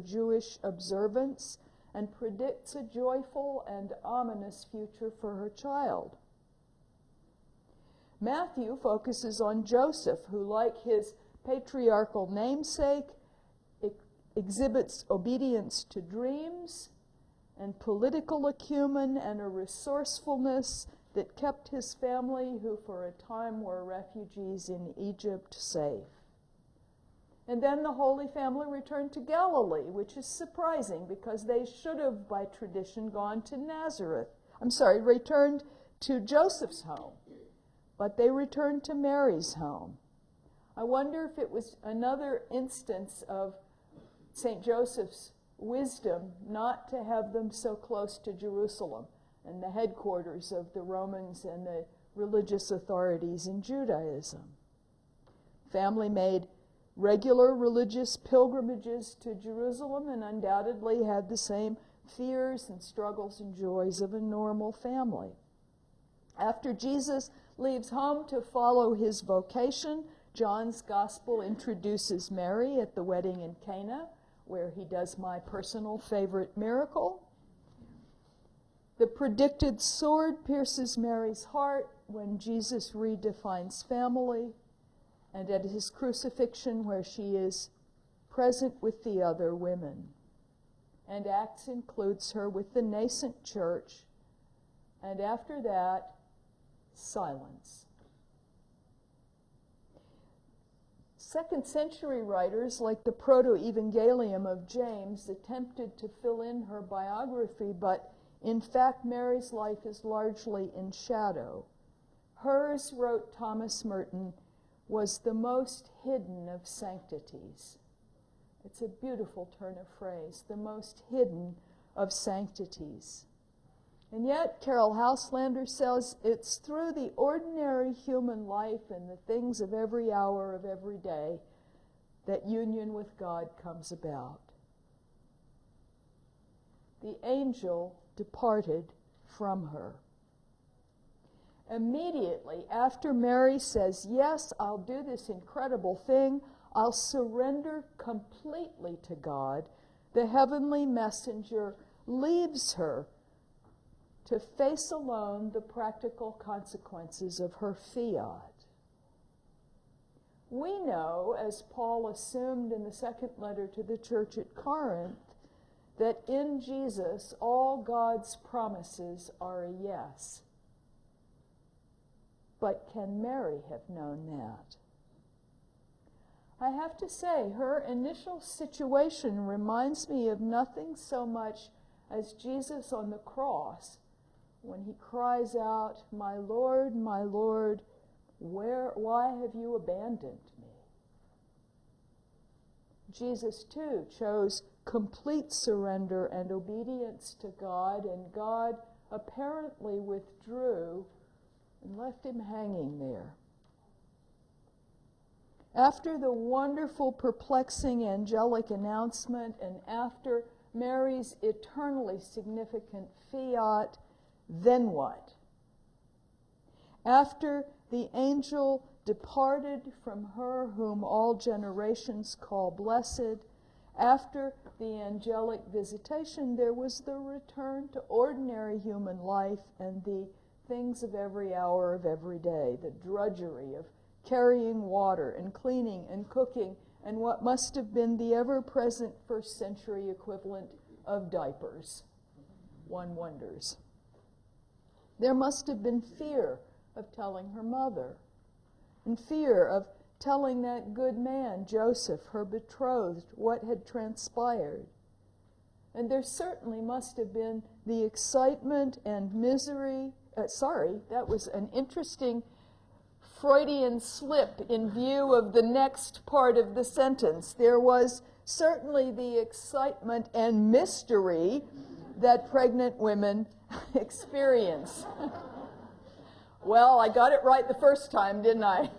Jewish observance and predicts a joyful and ominous future for her child. Matthew focuses on Joseph, who, like his patriarchal namesake, exhibits obedience to dreams and political acumen and a resourcefulness that kept his family, who for a time were refugees in Egypt, safe. And then the Holy Family returned to Galilee, which is surprising because they should have, by tradition, gone to returned to Joseph's home. But they returned to Mary's home. I wonder if it was another instance of St. Joseph's wisdom not to have them so close to Jerusalem and the headquarters of the Romans and the religious authorities in Judaism. Family made regular religious pilgrimages to Jerusalem and undoubtedly had the same fears and struggles and joys of a normal family. After Jesus leaves home to follow his vocation, John's Gospel introduces Mary at the wedding in Cana, where he does my personal favorite miracle. The predicted sword pierces Mary's heart when Jesus redefines family, and at his crucifixion, where she is present with the other women. And Acts includes her with the nascent church, and after that, silence. Second century writers, like the Proto-Evangelium of James, attempted to fill in her biography, but in fact, Mary's life is largely in shadow. Hers, wrote Thomas Merton, was the most hidden of sanctities. It's a beautiful turn of phrase, the most hidden of sanctities. And yet, Carol Houselander says it's through the ordinary human life and the things of every hour of every day that union with God comes about. The angel departed from her. Immediately after Mary says, yes, I'll do this incredible thing, I'll surrender completely to God, the heavenly messenger leaves her to face alone the practical consequences of her fiat. We know, as Paul assumed in the second letter to the church at Corinth, that in Jesus all God's promises are a yes. But can Mary have known that? I have to say, her initial situation reminds me of nothing so much as Jesus on the cross, when he cries out, my Lord, why have you abandoned me? Jesus, too, chose complete surrender and obedience to God, and God apparently withdrew and left him hanging there. After the wonderful, perplexing angelic announcement, and after Mary's eternally significant fiat, then what? After the angel departed from her whom all generations call blessed, after the angelic visitation, there was the return to ordinary human life and the things of every hour of every day, the drudgery of carrying water and cleaning and cooking, and what must have been the ever-present first century equivalent of diapers. One wonders. There must have been fear of telling her mother, and fear of telling that good man, Joseph, her betrothed, what had transpired. And there certainly must have been the excitement and misery. That was an interesting Freudian slip in view of the next part of the sentence. There was certainly the excitement and mystery that pregnant women experience. Well, I got it right the first time, didn't I?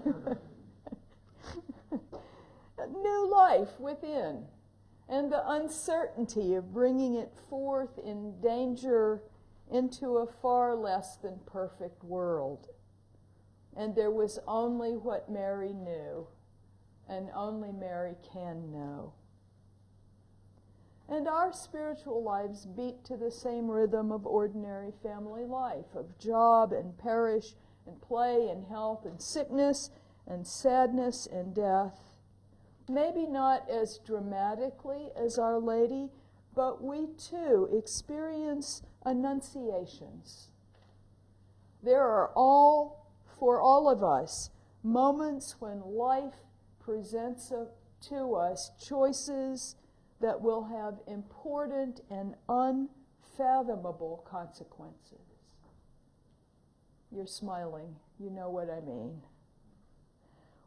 New life within, and the uncertainty of bringing it forth in danger into a far less than perfect world. And there was only what Mary knew, and only Mary can know. And our spiritual lives beat to the same rhythm of ordinary family life, of job and parish and play and health and sickness and sadness and death. Maybe not as dramatically as Our Lady, but we too experience annunciations. There are for all of us, moments when life presents to us choices that will have important and unfathomable consequences. You're smiling. You know what I mean.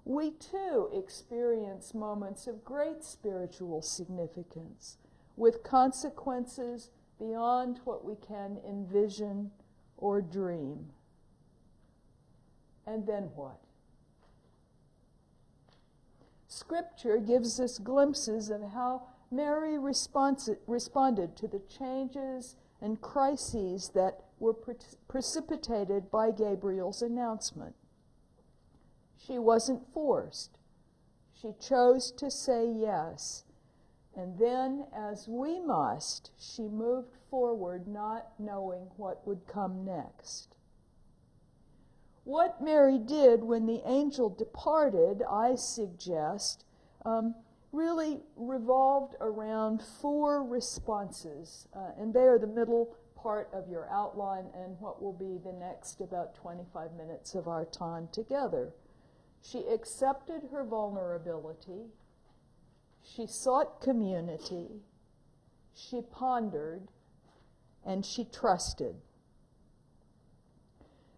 We too experience moments of great spiritual significance with consequences beyond what we can envision or dream. And then what? Scripture gives us glimpses of how Mary responded to the changes and crises that were precipitated by Gabriel's announcement. She wasn't forced. She chose to say yes. And then, as we must, she moved forward not knowing what would come next. What Mary did when the angel departed, I suggest, really revolved around 4 responses, and they are the middle part of your outline and what will be the next about 25 minutes of our time together. She accepted her vulnerability, she sought community, she pondered, and she trusted.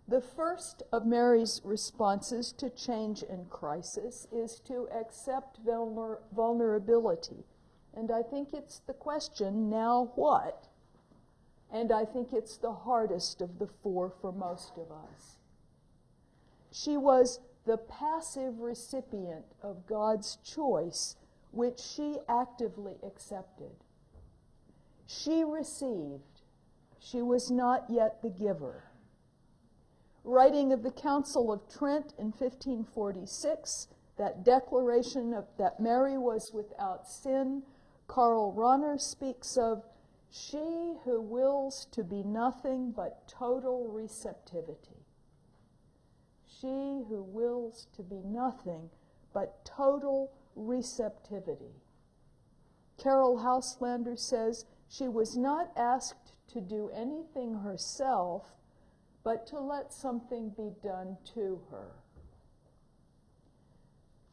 The first of Mary's responses to change and crisis is to accept vulnerability. And I think it's the question, now what? And I think it's the hardest of the 4 for most of us. She was the passive recipient of God's choice, which she actively accepted. She received. She was not yet the giver. Writing of the Council of Trent in 1546, that declaration that Mary was without sin, Karl Rahner speaks of she who wills to be nothing but total receptivity. She who wills to be nothing but total receptivity. Carol Houselander says she was not asked to do anything herself, but to let something be done to her.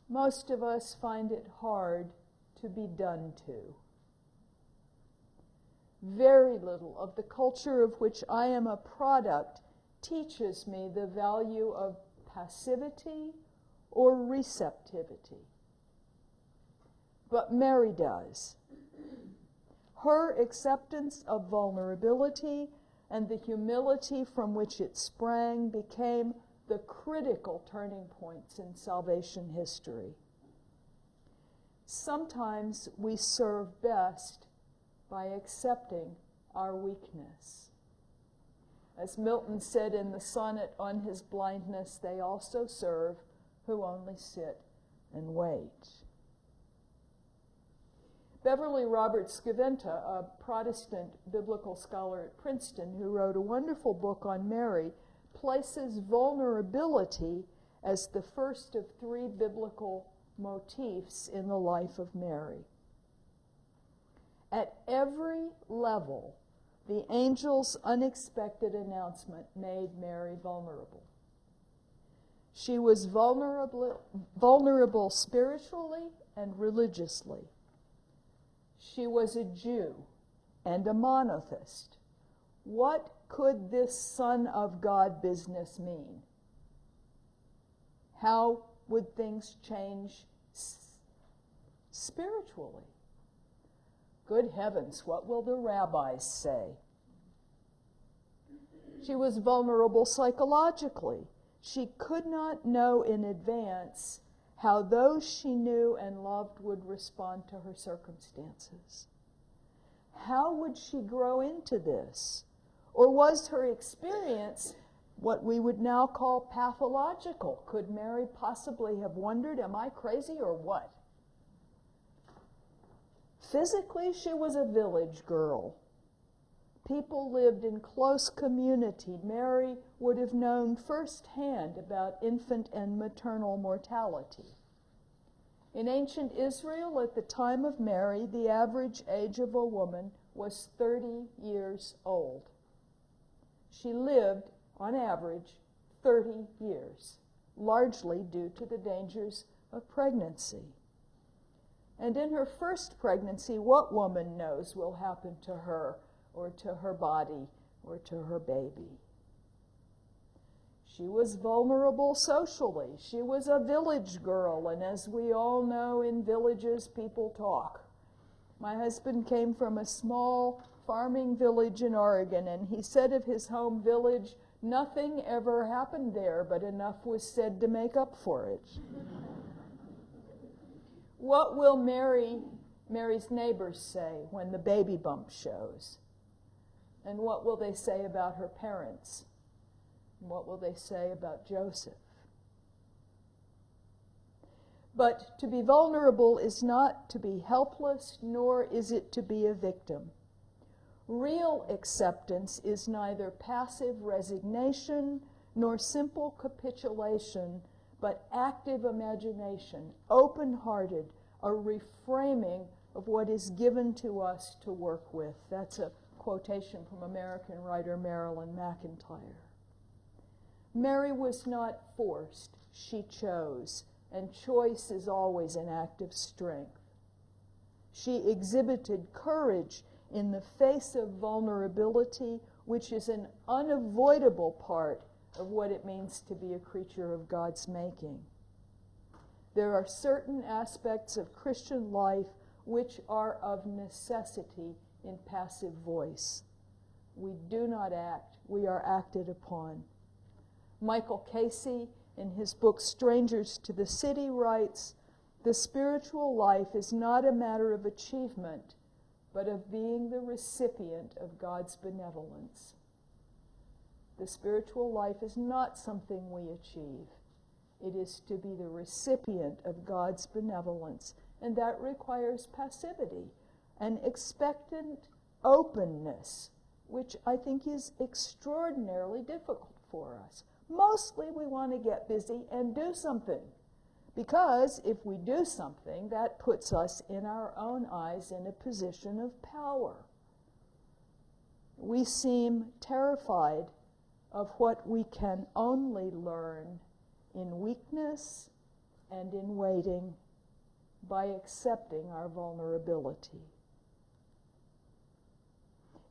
Most of us find it hard to be done to. Very little of the culture of which I am a product teaches me the value of passivity or receptivity. But Mary does. Her acceptance of vulnerability and the humility from which it sprang became the critical turning points in salvation history. Sometimes we serve best by accepting our weakness. As Milton said in the sonnet on his blindness, they also serve who only sit and wait. Beverly Roberts Scaventa, a Protestant biblical scholar at Princeton who wrote a wonderful book on Mary, places vulnerability as the first of 3 biblical motifs in the life of Mary. At every level, the angel's unexpected announcement made Mary vulnerable. She was vulnerable spiritually and religiously. She was a Jew and a monotheist. What could this Son of God business mean? How would things change spiritually? Good heavens, what will the rabbis say? She was vulnerable psychologically. She could not know in advance how those she knew and loved would respond to her circumstances. How would she grow into this? Or was her experience what we would now call pathological? Could Mary possibly have wondered, am I crazy or what? Physically, she was a village girl. People lived in close community. Mary would have known firsthand about infant and maternal mortality. In ancient Israel, at the time of Mary, the average age of a woman was 30 years old. She lived, on average, 30 years, largely due to the dangers of pregnancy. And in her first pregnancy, what woman knows will happen to her or to her body or to her baby? She was vulnerable socially. She was a village girl, and as we all know, in villages, people talk. My husband came from a small farming village in Oregon, and he said of his home village, nothing ever happened there, but enough was said to make up for it. What will Mary's neighbors say when the baby bump shows? And what will they say about her parents? And what will they say about Joseph? But to be vulnerable is not to be helpless, nor is it to be a victim. Real acceptance is neither passive resignation nor simple capitulation, but active imagination, open-hearted, a reframing of what is given to us to work with. That's a quotation from American writer Marilyn McIntyre. Mary was not forced, she chose, and choice is always an act of strength. She exhibited courage in the face of vulnerability, which is an unavoidable part of what it means to be a creature of God's making. There are certain aspects of Christian life which are of necessity in passive voice. We do not act, we are acted upon. Michael Casey, in his book Strangers to the City, writes, "The spiritual life is not a matter of achievement, but of being the recipient of God's benevolence." The spiritual life is not something we achieve. It is to be the recipient of God's benevolence, and that requires passivity, an expectant openness, which I think is extraordinarily difficult for us. Mostly we want to get busy and do something, because if we do something, that puts us in our own eyes in a position of power. We seem terrified of what we can only learn in weakness and in waiting by accepting our vulnerability.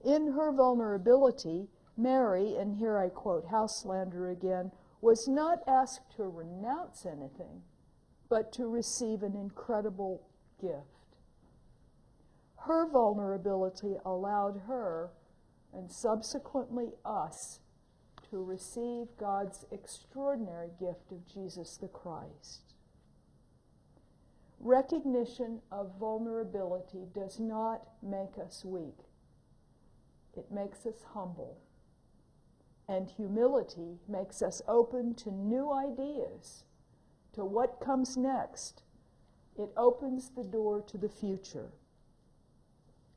In her vulnerability, Mary, and here I quote Houselander again, was not asked to renounce anything, but to receive an incredible gift. Her vulnerability allowed her, and subsequently us, to receive God's extraordinary gift of Jesus the Christ. Recognition of vulnerability does not make us weak. It makes us humble. And humility makes us open to new ideas, to what comes next. It opens the door to the future.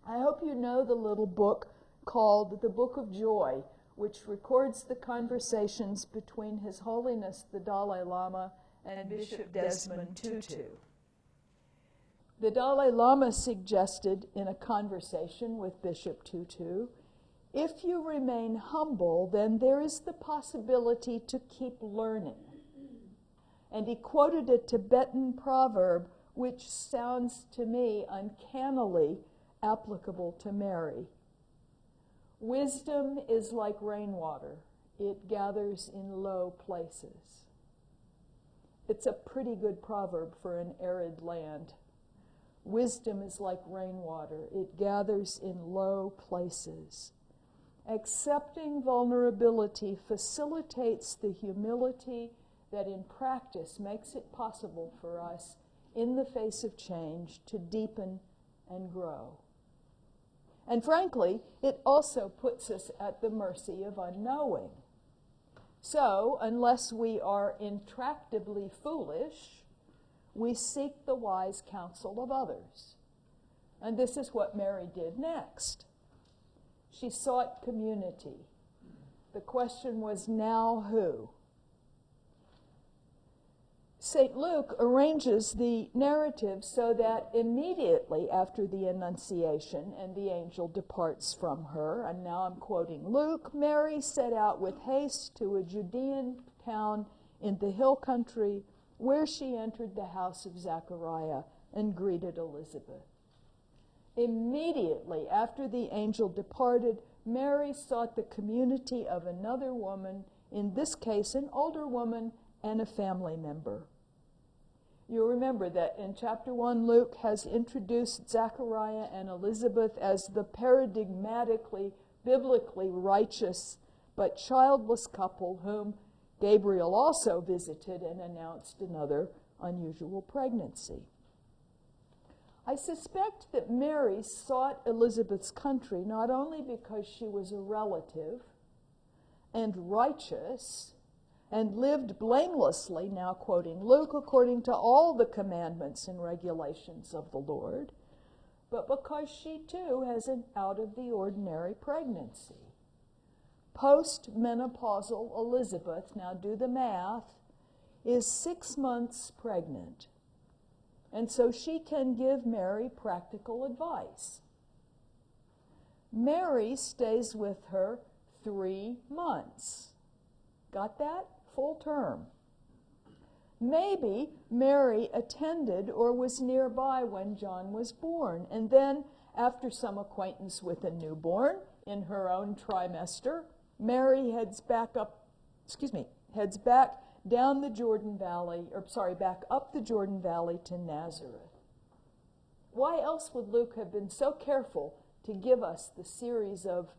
I hope you know the little book called The Book of Joy, which records the conversations between His Holiness the Dalai Lama and Bishop Desmond Tutu. The Dalai Lama suggested in a conversation with Bishop Tutu, if you remain humble, then there is the possibility to keep learning. And he quoted a Tibetan proverb which sounds to me uncannily applicable to Mary. Wisdom is like rainwater. It gathers in low places. It's a pretty good proverb for an arid land. Wisdom is like rainwater. It gathers in low places. Accepting vulnerability facilitates the humility that in practice makes it possible for us, in the face of change, to deepen and grow. And frankly, it also puts us at the mercy of unknowing. So, unless we are intractably foolish, we seek the wise counsel of others. And this is what Mary did next. She sought community. The question was, now who? St. Luke arranges the narrative so that immediately after the Annunciation and the angel departs from her, and now I'm quoting Luke, Mary set out with haste to a Judean town in the hill country, where she entered the house of Zechariah and greeted Elizabeth. Immediately after the angel departed, Mary sought the community of another woman, in this case an older woman and a family member. You remember that in chapter 1, Luke has introduced Zechariah and Elizabeth as the paradigmatically, biblically righteous but childless couple whom Gabriel also visited and announced another unusual pregnancy. I suspect that Mary sought Elizabeth's country not only because she was a relative and righteous and lived blamelessly, now quoting Luke, according to all the commandments and regulations of the Lord, but because she too has an out-of-the-ordinary pregnancy. Post-menopausal Elizabeth, now do the math, is 6 months pregnant. And so she can give Mary practical advice. Mary stays with her 3 months. Got that? Full term. Maybe Mary attended or was nearby when John was born, and then, after some acquaintance with a newborn in her own trimester, Mary heads back down the Jordan Valley, back up the Jordan Valley to Nazareth. Why else would Luke have been so careful to give us the series of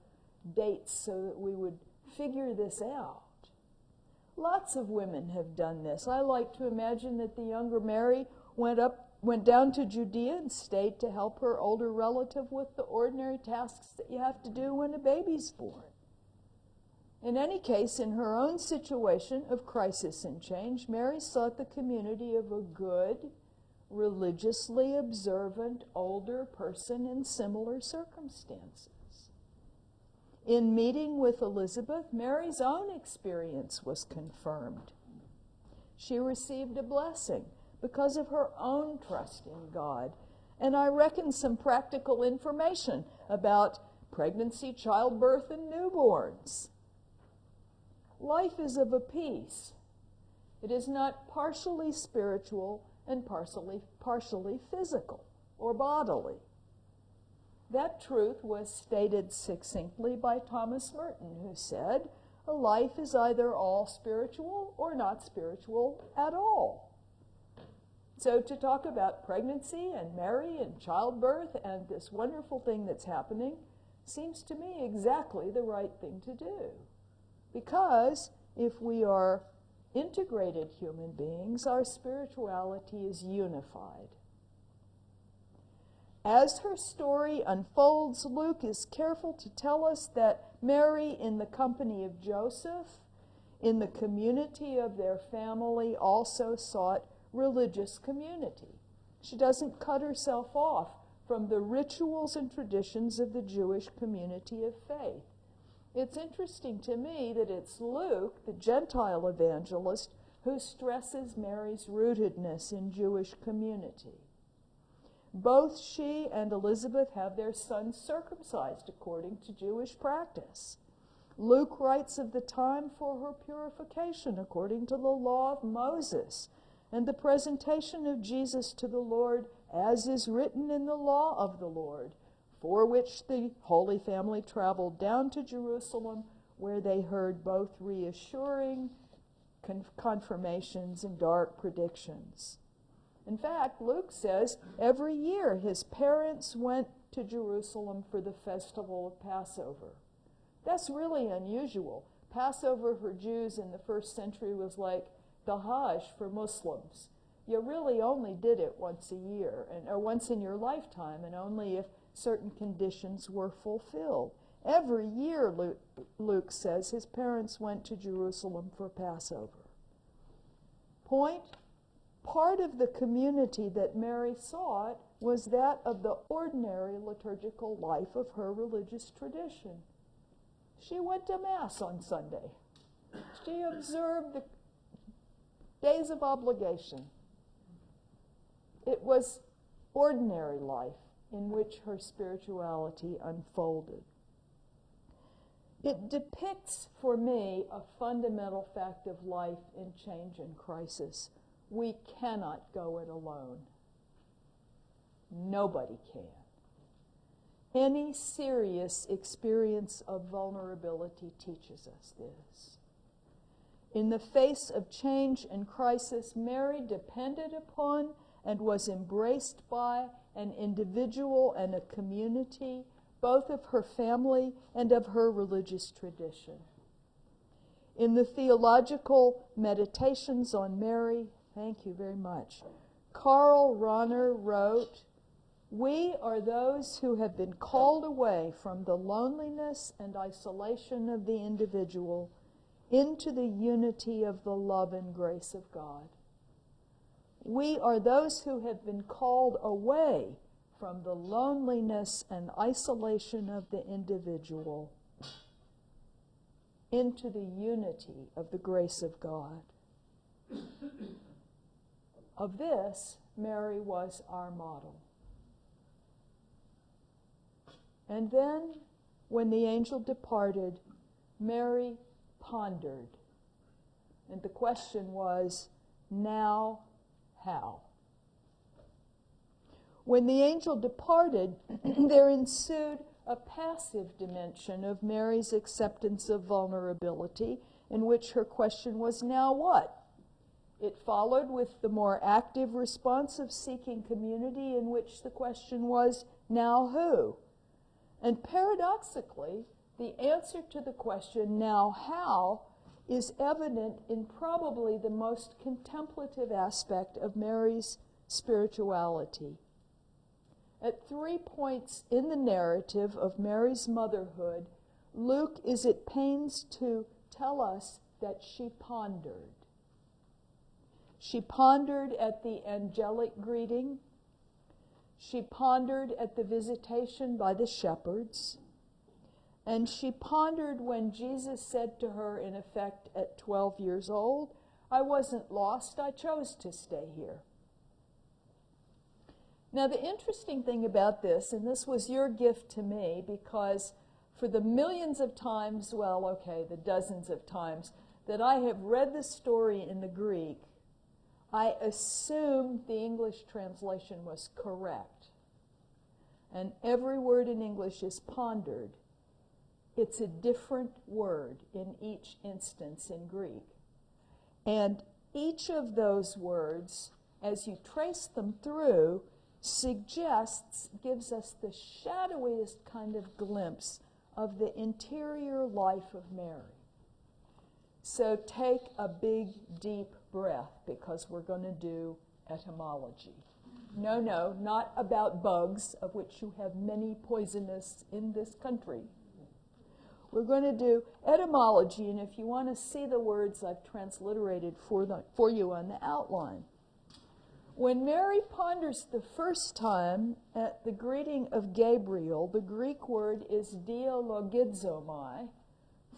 dates so that we would figure this out? Lots of women have done this. I like to imagine that the younger Mary went down to Judea and stayed to help her older relative with the ordinary tasks that you have to do when a baby's born. In any case, in her own situation of crisis and change, Mary sought the community of a good, religiously observant older person in similar circumstances. In meeting with Elizabeth, Mary's own experience was confirmed. She received a blessing because of her own trust in God, and I reckon some practical information about pregnancy, childbirth, and newborns. Life is of a piece. It is not partially spiritual and partially physical or bodily. That truth was stated succinctly by Thomas Merton, who said, "A life is either all spiritual or not spiritual at all." So to talk about pregnancy and Mary and childbirth and this wonderful thing that's happening seems to me exactly the right thing to do. Because if we are integrated human beings, our spirituality is unified. As her story unfolds, Luke is careful to tell us that Mary, in the company of Joseph, in the community of their family, also sought religious community. She doesn't cut herself off from the rituals and traditions of the Jewish community of faith. It's interesting to me that it's Luke, the Gentile evangelist, who stresses Mary's rootedness in Jewish community. Both she and Elizabeth have their sons circumcised according to Jewish practice. Luke writes of the time for her purification according to the law of Moses and the presentation of Jesus to the Lord as is written in the law of the Lord, for which the Holy Family traveled down to Jerusalem, where they heard both reassuring confirmations and dark predictions. In fact, Luke says every year his parents went to Jerusalem for the festival of Passover. That's really unusual. Passover for Jews in the first century was like the Hajj for Muslims. You really only did it once a year, or once in your lifetime, and only if certain conditions were fulfilled. Every year, Luke says, his parents went to Jerusalem for Passover. Point: part of the community that Mary sought was that of the ordinary liturgical life of her religious tradition. She went to Mass on Sunday. She observed the days of obligation. It was ordinary life in which her spirituality unfolded. It depicts for me a fundamental fact of life in change and crisis. We cannot go it alone. Nobody can. Any serious experience of vulnerability teaches us this. In the face of change and crisis, Mary depended upon and was embraced by an individual and a community, both of her family and of her religious tradition. In the theological meditations on Mary, thank you very much, Karl Rahner wrote, "We are those who have been called away from the loneliness and isolation of the individual into the unity of the love and grace of God. We are those who have been called away from the loneliness and isolation of the individual into the unity of the grace of God." Of this, Mary was our model. And then, when the angel departed, Mary pondered. And the question was, now how? When the angel departed, there ensued a passive dimension of Mary's acceptance of vulnerability, in which her question was, now what? It followed with the more active response of seeking community, in which the question was, now who? And paradoxically, the answer to the question, now how, is evident in probably the most contemplative aspect of Mary's spirituality. At 3 points in the narrative of Mary's motherhood, Luke is at pains to tell us that she pondered. She pondered at the angelic greeting. She pondered at the visitation by the shepherds. And she pondered when Jesus said to her, in effect, at 12 years old, "I wasn't lost, I chose to stay here." Now, the interesting thing about this, and this was your gift to me, because for the millions of times, the dozens of times, that I have read the story in the Greek, I assumed the English translation was correct. And every word in English is pondered. It's a different word in each instance in Greek. And each of those words, as you trace them through, gives us the shadowiest kind of glimpse of the interior life of Mary. So take a big, deep breath, because we're going to do etymology. No, not about bugs, of which you have many poisonous in this country. We're going to do etymology, and if you want to see the words, I've transliterated for you on the outline. When Mary ponders the first time at the greeting of Gabriel, the Greek word is dialogizomai,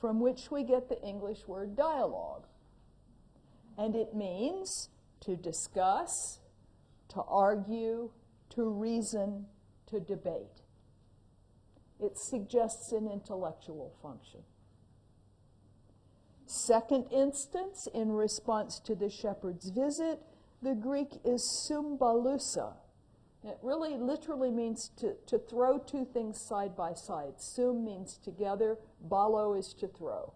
from which we get the English word dialogue. And it means to discuss, to argue, to reason, to debate. It suggests an intellectual function. Second instance, in response to the shepherd's visit, the Greek is symbalusa. It really literally means to throw two things side by side. Sum means together, balo is to throw.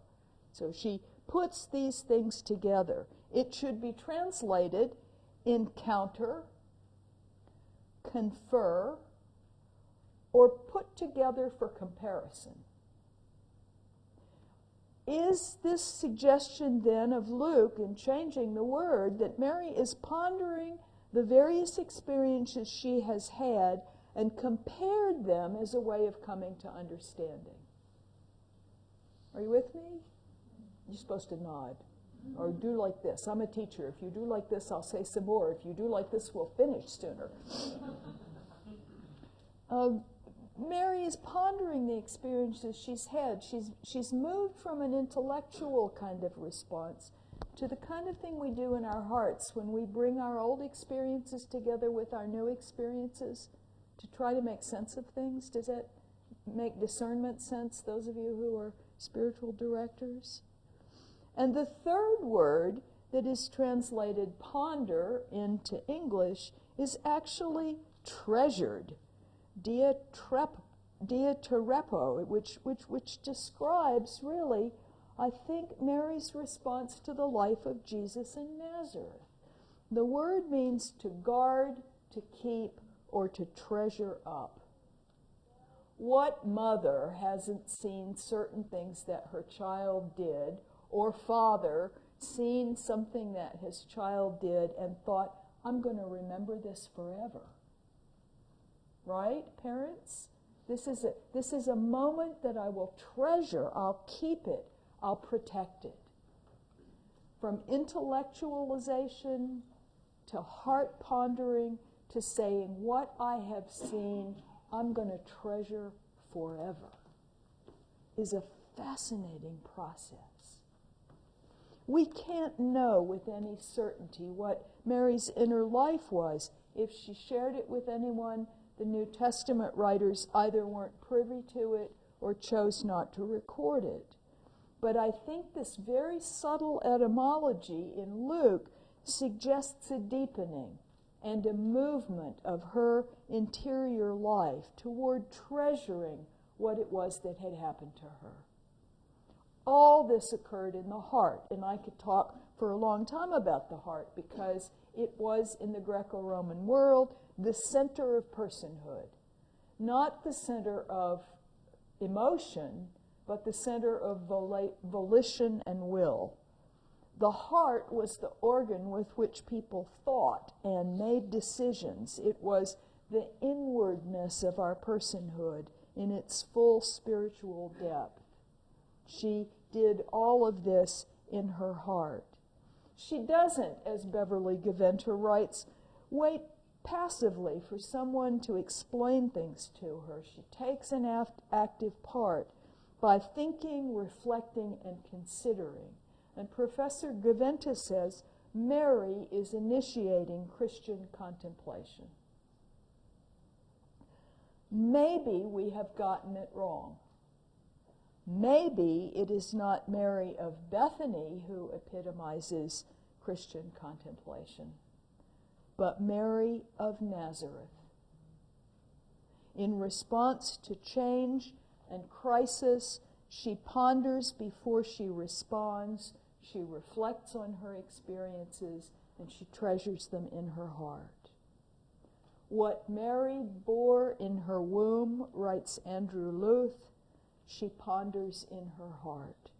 So she puts these things together. It should be translated encounter, confer, or put together for comparison. Is this suggestion then of Luke in changing the word that Mary is pondering the various experiences she has had and compared them as a way of coming to understanding? Are you with me? You're supposed to nod. Or do like this. I'm a teacher. If you do like this, I'll say some more. If you do like this, we'll finish sooner. Mary is pondering the experiences she's had. She's moved from an intellectual kind of response to the kind of thing we do in our hearts when we bring our old experiences together with our new experiences to try to make sense of things. Does that make discernment sense, those of you who are spiritual directors? And the third word that is translated ponder into English is actually treasured, diaterepo, which describes really, I think, Mary's response to the life of Jesus in Nazareth. The word means to guard, to keep, or to treasure up. What mother hasn't seen certain things that her child did, or father seen something that his child did and thought, I'm going to remember this forever? Right, parents? This is a moment that I will treasure. I'll keep it. I'll protect it. From intellectualization to heart pondering to saying, what I have seen, I'm going to treasure forever, is a fascinating process. We can't know with any certainty what Mary's inner life was. If she shared it with anyone, the New Testament writers either weren't privy to it or chose not to record it. But I think this very subtle etymology in Luke suggests a deepening and a movement of her interior life toward treasuring what it was that had happened to her. All this occurred in the heart, and I could talk for a long time about the heart because it was, in the Greco-Roman world, the center of personhood. Not the center of emotion, but the center of volition and will. The heart was the organ with which people thought and made decisions. It was the inwardness of our personhood in its full spiritual depth. She did all of this in her heart. She doesn't, as Beverly Gaventer writes, wait passively for someone to explain things to her. She takes an active part by thinking, reflecting, and considering. And Professor Gaventa says Mary is initiating Christian contemplation. Maybe we have gotten it wrong. Maybe it is not Mary of Bethany who epitomizes Christian contemplation, but Mary of Nazareth. In response to change and crisis, she ponders before she responds, she reflects on her experiences, and she treasures them in her heart. What Mary bore in her womb, writes Andrew Luth, she ponders in her heart.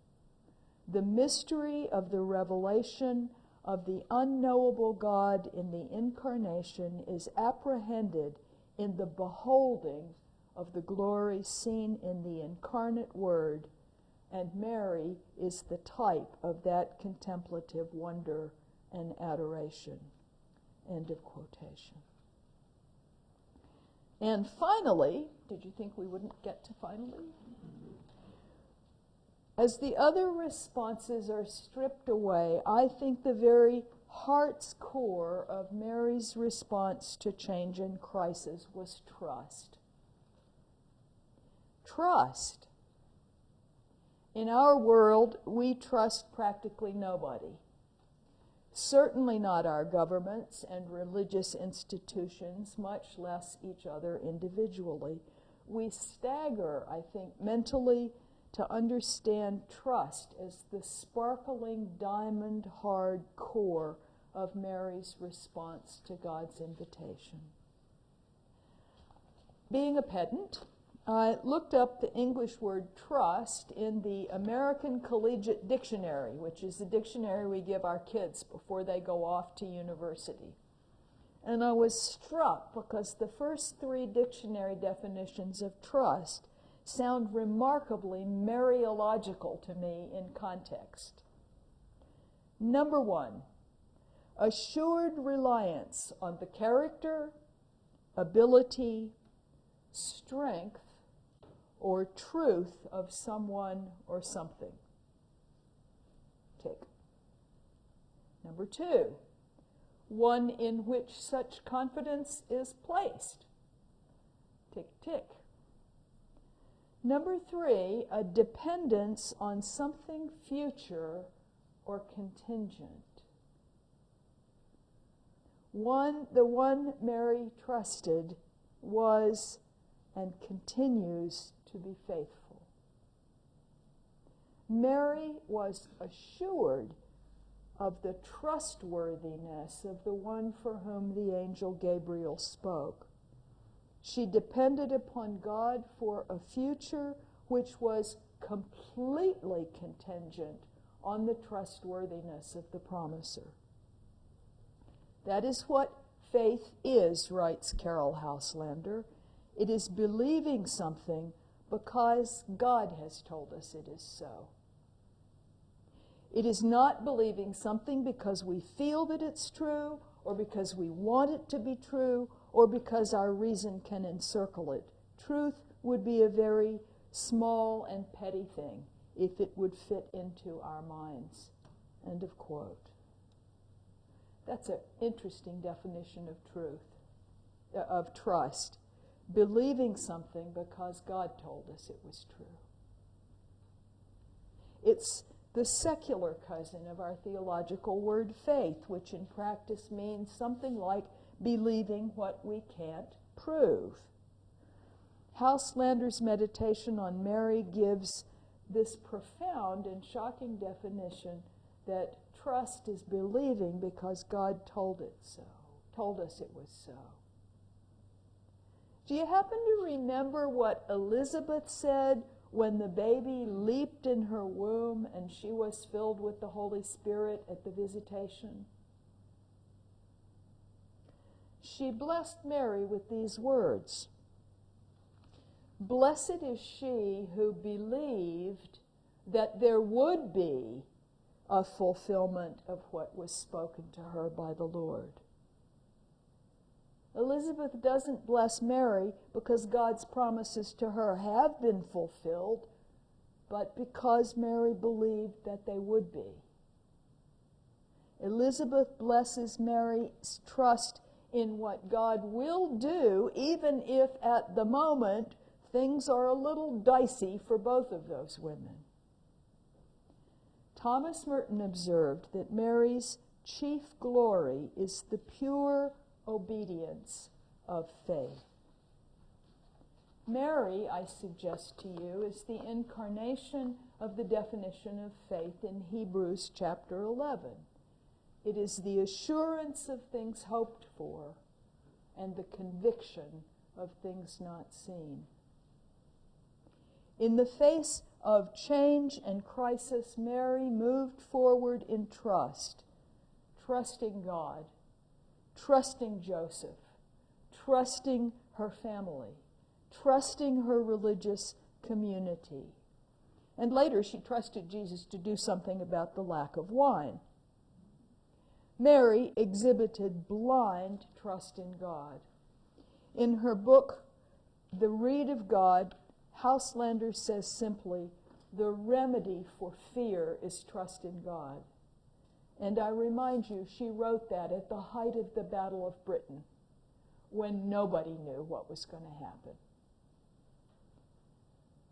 The mystery of the revelation of the unknowable God in the Incarnation is apprehended in the beholding of the glory seen in the incarnate Word, and Mary is the type of that contemplative wonder and adoration. End of quotation. And finally, did you think we wouldn't get to finally? As the other responses are stripped away, I think the very heart's core of Mary's response to change and crisis was trust. Trust. In our world, we trust practically nobody. Certainly not our governments and religious institutions, much less each other individually. We stagger, I think, mentally to understand trust as the sparkling diamond-hard core of Mary's response to God's invitation. Being a pedant, I looked up the English word trust in the American Collegiate Dictionary, which is the dictionary we give our kids before they go off to university. And I was struck because the first three dictionary definitions of trust sound remarkably Mariological to me in context. Number one, assured reliance on the character, ability, strength or truth of someone or something. Tick. Number 2, one in which such confidence is placed. Tick, tick. Number 3, a dependence on something future or contingent. The one Mary trusted was and continues to be faithful. Mary was assured of the trustworthiness of the one for whom the angel Gabriel spoke. She depended upon God for a future which was completely contingent on the trustworthiness of the promiser. That is what faith is, writes Carol Houselander. It is believing something because God has told us it is so. It is not believing something because we feel that it's true, or because we want it to be true, or because our reason can encircle it. Truth would be a very small and petty thing if it would fit into our minds. End of quote. That's an interesting definition of truth, of trust. Believing something because God told us it was true. It's the secular cousin of our theological word faith, which in practice means something like believing what we can't prove. Houselander's meditation on Mary gives this profound and shocking definition that trust is believing because God told it so, told us it was so. Do you happen to remember what Elizabeth said when the baby leaped in her womb and she was filled with the Holy Spirit at the visitation? She blessed Mary with these words: "Blessed is she who believed that there would be a fulfillment of what was spoken to her by the Lord." Elizabeth doesn't bless Mary because God's promises to her have been fulfilled, but because Mary believed that they would be. Elizabeth blesses Mary's trust in what God will do, even if at the moment things are a little dicey for both of those women. Thomas Merton observed that Mary's chief glory is the pure obedience of faith. Mary, I suggest to you, is the incarnation of the definition of faith in Hebrews chapter 11. It is the assurance of things hoped for and the conviction of things not seen. In the face of change and crisis, Mary moved forward in trust, trusting God, trusting Joseph, trusting her family, trusting her religious community. And later she trusted Jesus to do something about the lack of wine. Mary exhibited blind trust in God. In her book, The Reed of God, Houselander says simply, the remedy for fear is trust in God. And I remind you, she wrote that at the height of the Battle of Britain, when nobody knew what was going to happen.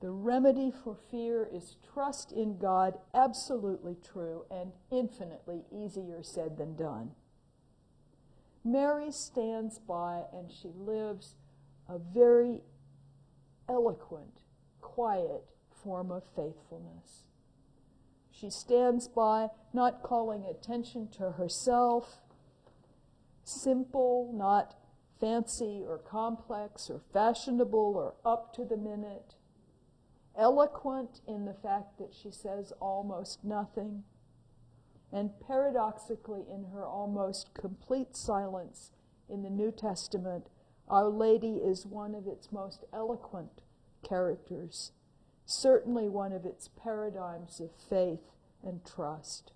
The remedy for fear is trust in God, absolutely true and infinitely easier said than done. Mary stands by and she lives a very eloquent, quiet form of faithfulness. She stands by, not calling attention to herself, simple, not fancy or complex or fashionable or up to the minute, eloquent in the fact that she says almost nothing, and paradoxically in her almost complete silence in the New Testament, Our Lady is one of its most eloquent characters, certainly one of its paradigms of faith and trust.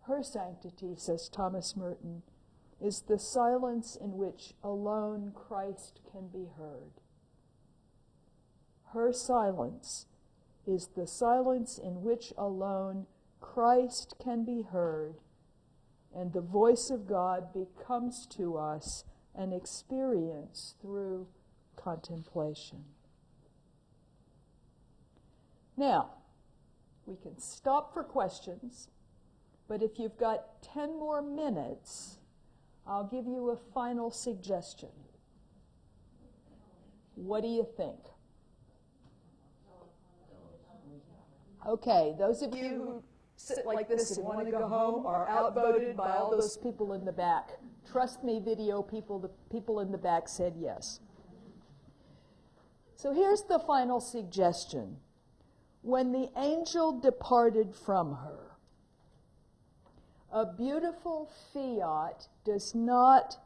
Her sanctity, says Thomas Merton, is the silence in which alone Christ can be heard. Her silence is the silence in which alone Christ can be heard, and the voice of God becomes to us an experience through contemplation. Now, we can stop for questions, but if you've got 10 more minutes, I'll give you a final suggestion. What do you think? Okay, those of you who sit like this and want to go home are outvoted by all those people in the back. Trust me, video people, the people in the back said yes. So here's the final suggestion. When the angel departed from her, a beautiful fiat does not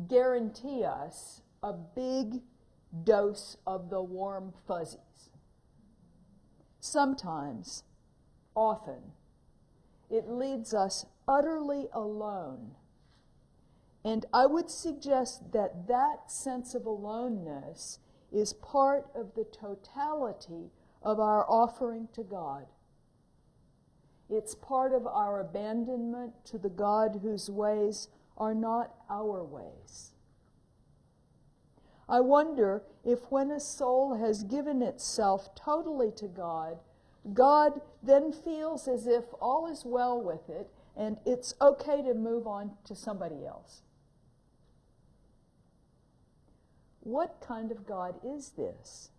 guarantee us a big dose of the warm fuzzies. Sometimes, often, it leaves us utterly alone. And I would suggest that that sense of aloneness is part of the totality of our offering to God. It's part of our abandonment to the God whose ways are not our ways. I wonder if when a soul has given itself totally to God, God then feels as if all is well with it and it's okay to move on to somebody else. What kind of God is this?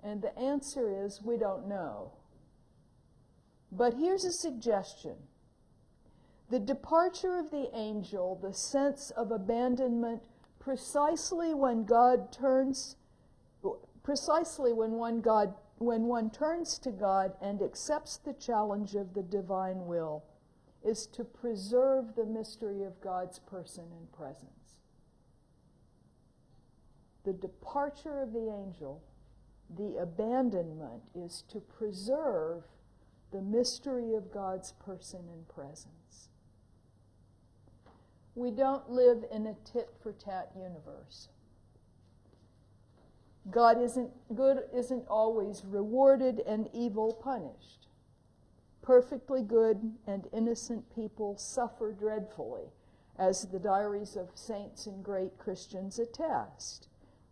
And the answer is we don't know. But here's a suggestion. The departure of the angel, the sense of abandonment, precisely when one turns to God and accepts the challenge of the divine will, is to preserve the mystery of God's person and presence. The departure of the angel, the abandonment, is to preserve the mystery of God's person and presence. We don't live in a tit-for-tat universe. Good isn't always rewarded and evil punished. Perfectly good and innocent people suffer dreadfully, as the diaries of saints and great Christians attest.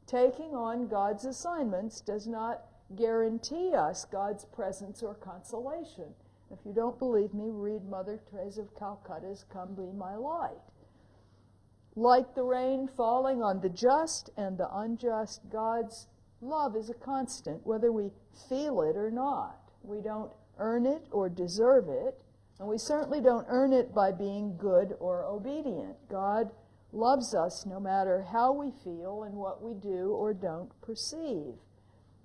Taking on God's assignments does not guarantee us God's presence or consolation. If you don't believe me, read Mother Teresa of Calcutta's Come Be My Light. Like the rain falling on the just and the unjust, God's love is a constant, whether we feel it or not. We don't earn it or deserve it, and we certainly don't earn it by being good or obedient. God loves us no matter how we feel and what we do or don't perceive.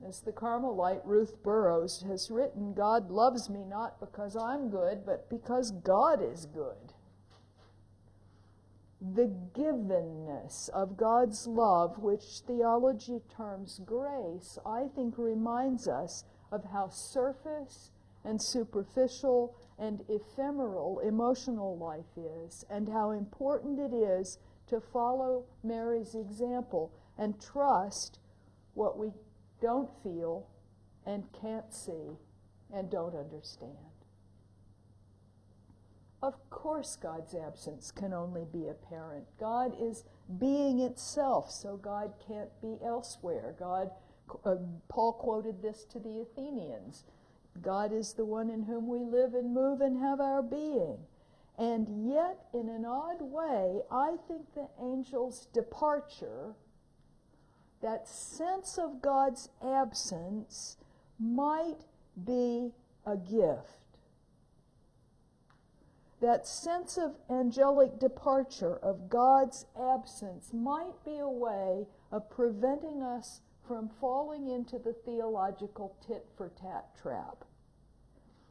As the Carmelite Ruth Burroughs has written, God loves me not because I'm good, but because God is good. The givenness of God's love, which theology terms grace, I think reminds us of how surface and superficial and ephemeral emotional life is, and how important it is to follow Mary's example and trust what we don't feel and can't see and don't understand. Of course, God's absence can only be apparent. God is being itself, so God can't be elsewhere. Paul quoted this to the Athenians. God is the one in whom we live and move and have our being. And yet, in an odd way, I think the angel's departure, that sense of God's absence, might be a gift. That sense of angelic departure, of God's absence, might be a way of preventing us from falling into the theological tit-for-tat trap.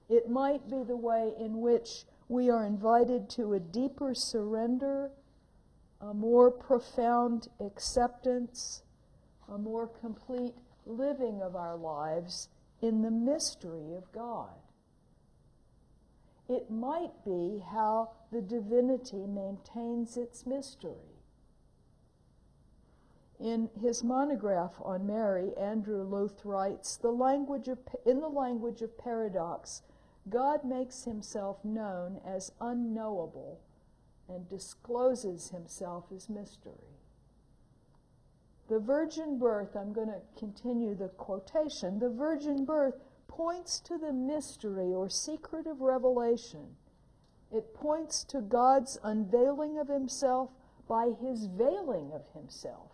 It might be the way in which we are invited to a deeper surrender, a more profound acceptance, a more complete living of our lives in the mystery of God. It might be how the divinity maintains its mystery. In his monograph on Mary, Andrew Luth writes, in the language of paradox, God makes himself known as unknowable and discloses himself as mystery. The virgin birth, I'm going to continue the quotation, the virgin birth points to the mystery or secret of revelation. It points to God's unveiling of himself by his veiling of himself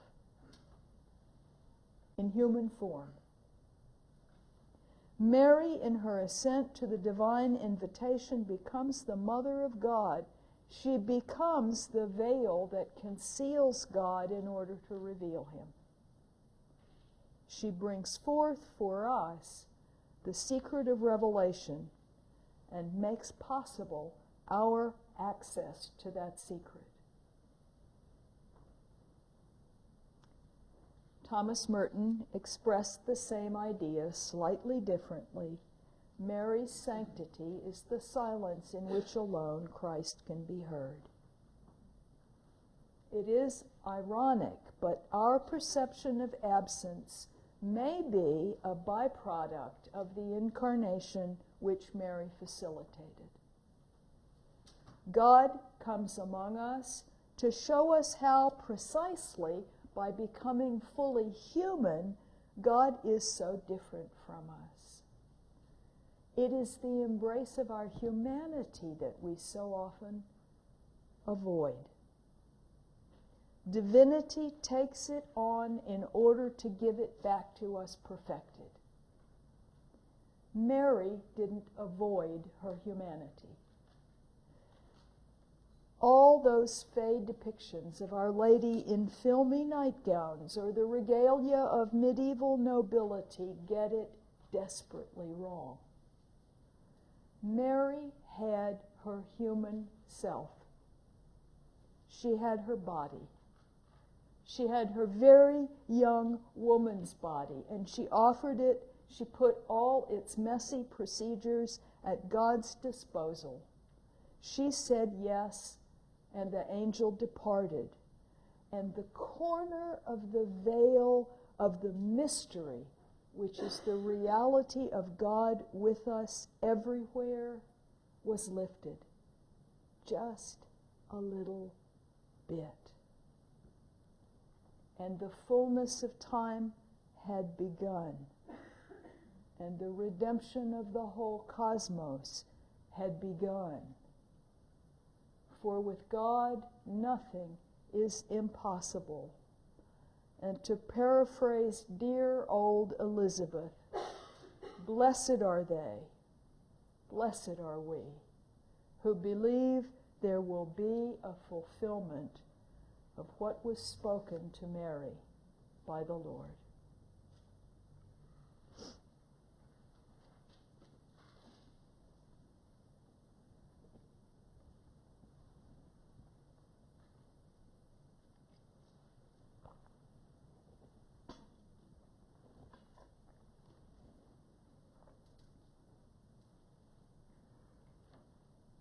in human form. Mary, in her assent to the divine invitation, becomes the mother of God. She becomes the veil that conceals God in order to reveal him. She brings forth for us the secret of revelation and makes possible our access to that secret. Thomas Merton expressed the same idea slightly differently. Mary's sanctity is the silence in which alone Christ can be heard. It is ironic, but our perception of absence may be a byproduct of the incarnation which Mary facilitated. God comes among us to show us how precisely, by becoming fully human, God is so different from us. It is the embrace of our humanity that we so often avoid. Divinity takes it on in order to give it back to us perfected. Mary didn't avoid her humanity. All those fade depictions of Our Lady in filmy nightgowns or the regalia of medieval nobility get it desperately wrong. Mary had her human self. She had her body. She had her very young woman's body, and she offered it, she put all its messy procedures at God's disposal. She said yes, and the angel departed. And the corner of the veil of the mystery, which is the reality of God with us everywhere, was lifted. Just a little bit. And the fullness of time had begun. And the redemption of the whole cosmos had begun. For with God, nothing is impossible. And to paraphrase dear old Elizabeth, blessed are they, blessed are we, who believe there will be a fulfillment of what was spoken to Mary by the Lord.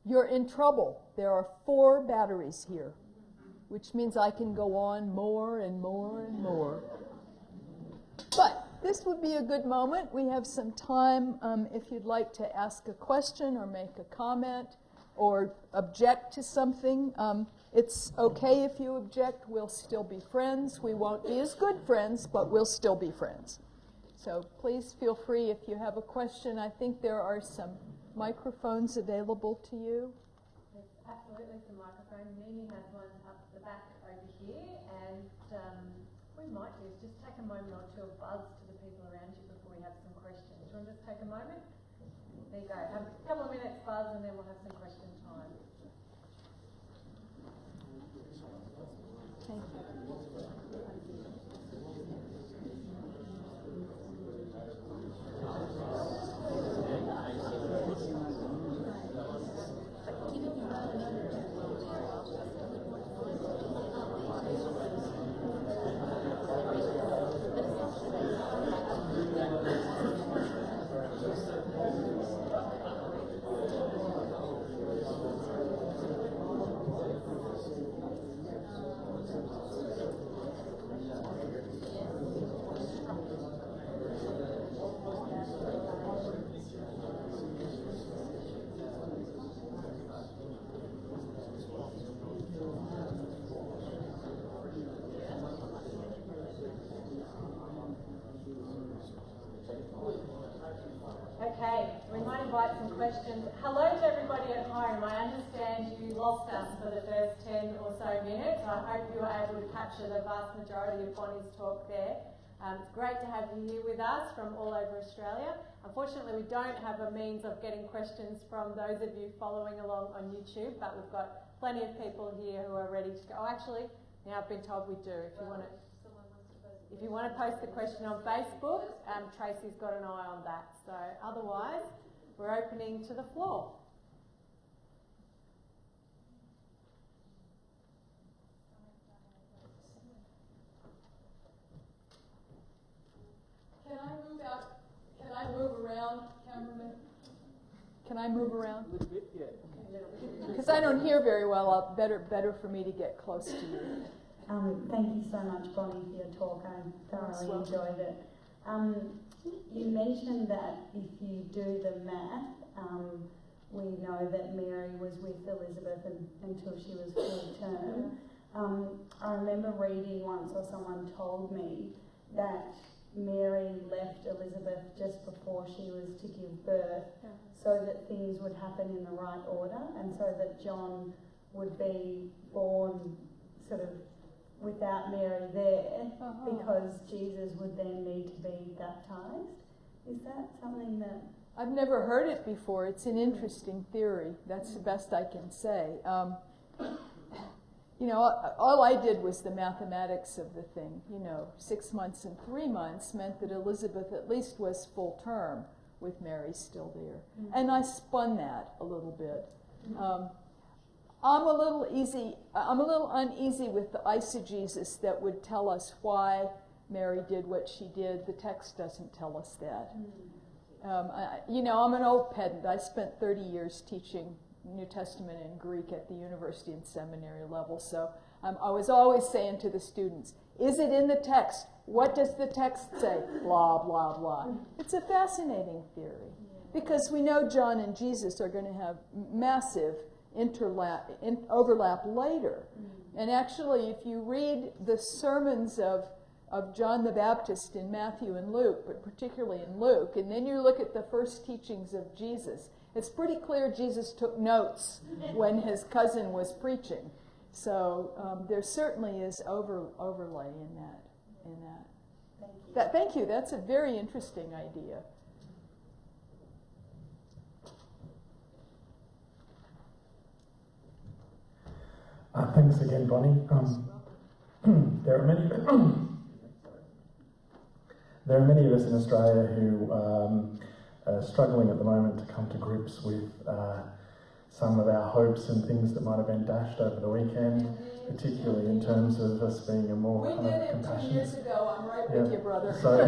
You're in trouble. There are 4 batteries here, which means I can go on more and more and more. But this would be a good moment. We have some time if you'd like to ask a question or make a comment or object to something. It's okay if you object. We'll still be friends. We won't be as good friends, but we'll still be friends. So please feel free if you have a question. I think there are some microphones available to you. There's absolutely some microphones. Mimi has one up the back over here, and what we might do is just take a moment or two of buzz to the people around you before we have some questions. Do you want to just take a moment? There you go. Have a couple of minutes buzz, and then we'll have some question time. Thank you. questions. Hello to everybody at home. I understand you lost us for the first 10 or so minutes. I hope you were able to capture the vast majority of Bonnie's talk there. It's great to have you here with us from all over Australia. Unfortunately, we don't have a means of getting questions from those of you following along on YouTube, but we've got plenty of people here who are ready to go. Oh, actually, now I've been told we do. If you want to post the question on Facebook, Tracy's got an eye on that. So otherwise, we're opening to the floor. Can I move out? Can I move around, cameraman? Can I move around? A little bit, yeah. Because I don't hear very well. Better for me to get close to you. Thank you so much, Bonnie, for your talk. I thoroughly enjoyed it. You mentioned that if you do the math, we know that Mary was with Elizabeth until she was full term. I remember reading once, or someone told me, that Mary left Elizabeth just before she was to give birth, so that things would happen in the right order, and so that John would be born sort of without Mary there, because Jesus would then need to be baptised. Is that something that... I've never heard it before. It's an interesting theory. That's the best I can say. You know, all I did was the mathematics of the thing. You know, 6 months and 3 months meant that Elizabeth at least was full term with Mary still there. And I spun that a little bit. I'm a little uneasy with the eisegesis that would tell us why Mary did what she did. The text doesn't tell us that. You know, I'm an old pedant. I spent 30 years teaching New Testament and Greek at the university and seminary level, so I was always saying to the students, is it in the text? What does the text say? Blah, blah, blah. It's a fascinating theory, because we know John and Jesus are going to have massive overlap later. And actually, if you read the sermons of John the Baptist in Matthew and Luke, but particularly in Luke, and then you look at the first teachings of Jesus, it's pretty clear Jesus took notes when his cousin was preaching. So there certainly is overlay in that. Thank you. That's a very interesting idea. Thanks again, Bonnie. There are many of us in Australia who are struggling at the moment to come to grips with some of our hopes and things that might have been dashed over the weekend, particularly in terms of us being a more kind of compassionate... 2 years ago. I'm right with you, brother. So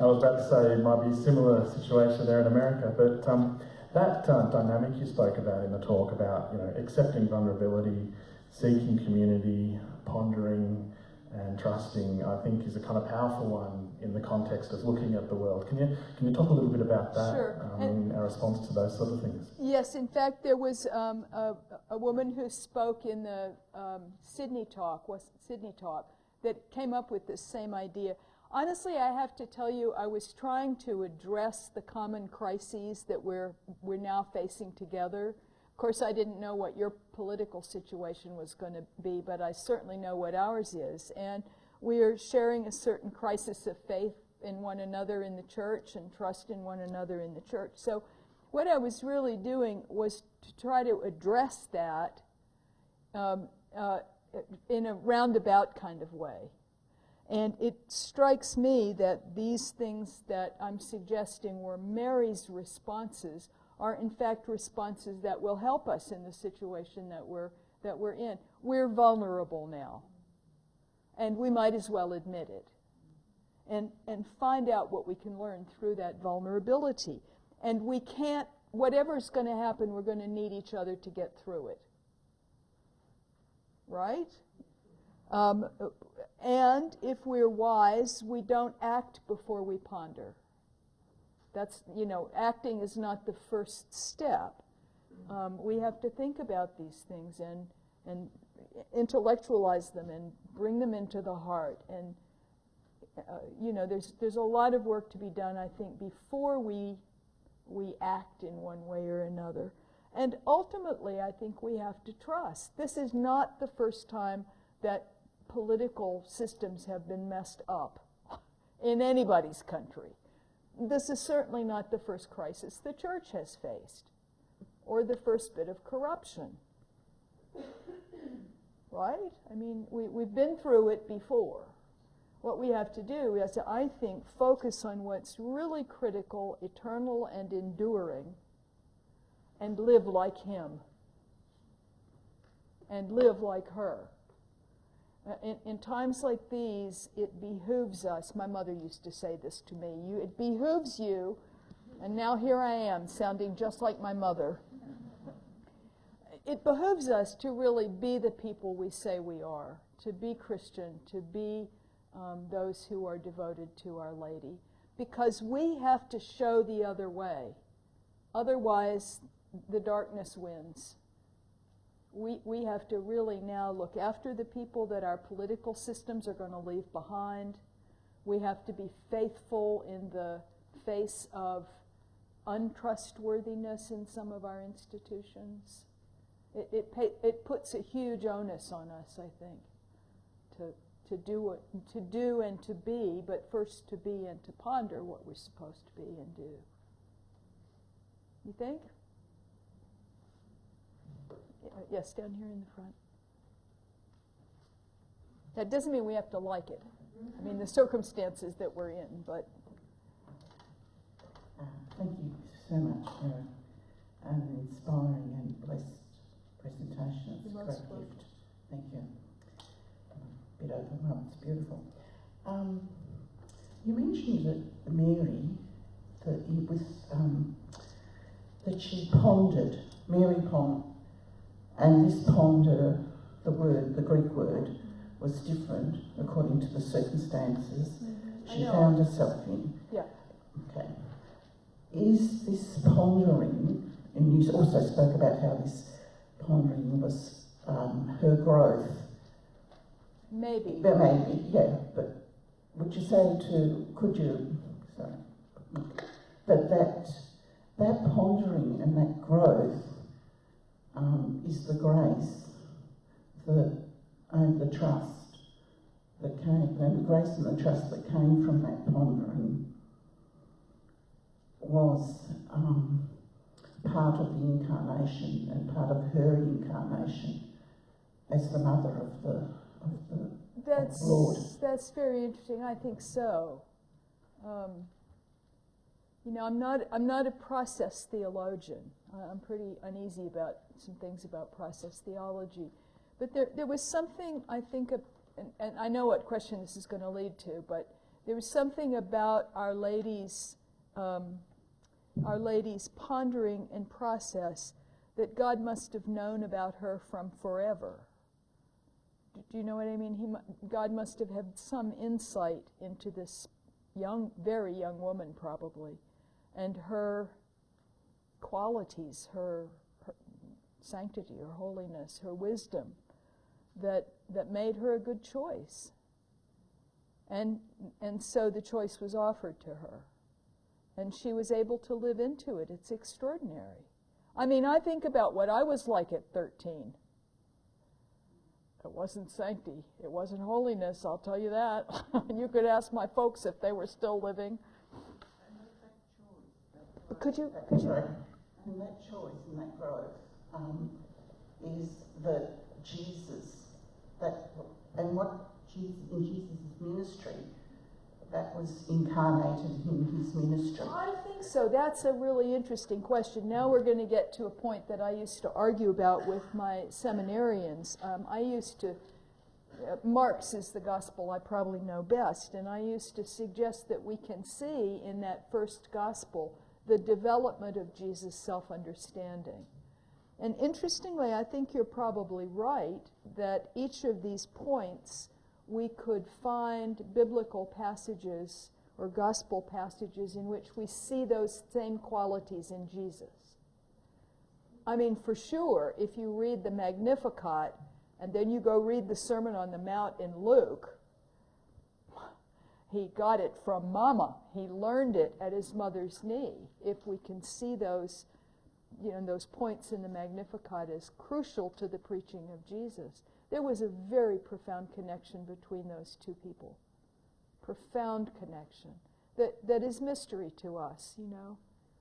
I was about to say it might be a similar situation there in America, but that dynamic you spoke about in the talk about, you know, accepting vulnerability, seeking community, pondering and trusting, I think is a kind of powerful one in the context of looking at the world. Can you talk a little bit about that? Sure. In our response to those sort of things? Yes, in fact, there was a woman who spoke in the Sydney talk that came up with this same idea. Honestly, I have to tell you, I was trying to address the common crises that we're now facing together. Of course, I didn't know what your political situation was going to be, but I certainly know what ours is. And we are sharing a certain crisis of faith in one another in the church and trust in one another in the church. So what I was really doing was to try to address that in a roundabout kind of way. And it strikes me that these things that I'm suggesting were Mary's responses are in fact responses that will help us in the situation that we're in. We're vulnerable now, and we might as well admit it, and find out what we can learn through that vulnerability. And we can't, whatever's going to happen, we're going to need each other to get through it, right? And if we're wise, we don't act before we ponder. That's, you know, acting is not the first step. We have to think about these things and intellectualize them and bring them into the heart. And, you know, there's a lot of work to be done, I think, before we we act in one way or another. And ultimately, I think we have to trust. This is not the first time that political systems have been messed up in anybody's country. This is certainly not the first crisis the church has faced, or the first bit of corruption. Right? I mean, we've been through it before. What we have to do is, I think, focus on what's really critical, eternal, and enduring, and live like him, and live like her. In times like these, it behooves us. My mother used to say this to me. It behooves you, and now here I am, sounding just like my mother. It behooves us to really be the people we say we are, to be Christian, to be those who are devoted to Our Lady, because we have to show the other way. Otherwise, the darkness wins. We have to really now look after the people that our political systems are going to leave behind. We have to be faithful in the face of untrustworthiness in some of our institutions. It puts a huge onus on us, I think, to do and to be, but first to be and to ponder what we're supposed to be and do. You think? Yes, down here in the front. That doesn't mean we have to like it. I mean, the circumstances that we're in, but... Thank you so much for an inspiring and blessed presentation. It's a great gift. Thank you. A bit overwhelmed. It's beautiful. You mentioned that Mary, that she pondered, Mary pondered, and this ponder, the Greek word, was different according to the circumstances she found herself in. Yeah. Okay. Is this pondering, and you also spoke about how this pondering was her growth. Maybe. But maybe, yeah. But would you say that pondering and that growth is the grace and the trust that came, and the grace and the trust that came from that pondering was part of the incarnation and part of her incarnation as the mother of the Lord. That's very interesting. I think so. I'm not a process theologian. I'm pretty uneasy about some things about process theology, but there was something, I think, and I know what question this is going to lead to, but there was something about Our Lady's pondering and process that God must have known about her from forever. Do you know what I mean? God must have had some insight into this very young woman, probably, and her qualities, her sanctity, her holiness, her wisdom, that made her a good choice. And so the choice was offered to her. And she was able to live into it. It's extraordinary. I mean, I think about what I was like at 13. It wasn't sanctity. It wasn't holiness, I'll tell you that. You could ask my folks if they were still living. Could you? And that choice and that growth is that Jesus, in Jesus' ministry, that was incarnated in his ministry. I think so. That's a really interesting question. Now we're going to get to a point that I used to argue about with my seminarians. Mark's is the gospel I probably know best, and I used to suggest that we can see in that first gospel the development of Jesus' self-understanding. And interestingly, I think you're probably right that each of these points we could find biblical passages or gospel passages in which we see those same qualities in Jesus. I mean, for sure, if you read the Magnificat and then you go read the Sermon on the Mount in Luke, he got it from Mama. He learned it at his mother's knee. If we can see those, those points in the Magnificat as crucial to the preaching of Jesus, there was a very profound connection between those two people. Profound connection that is mystery to us.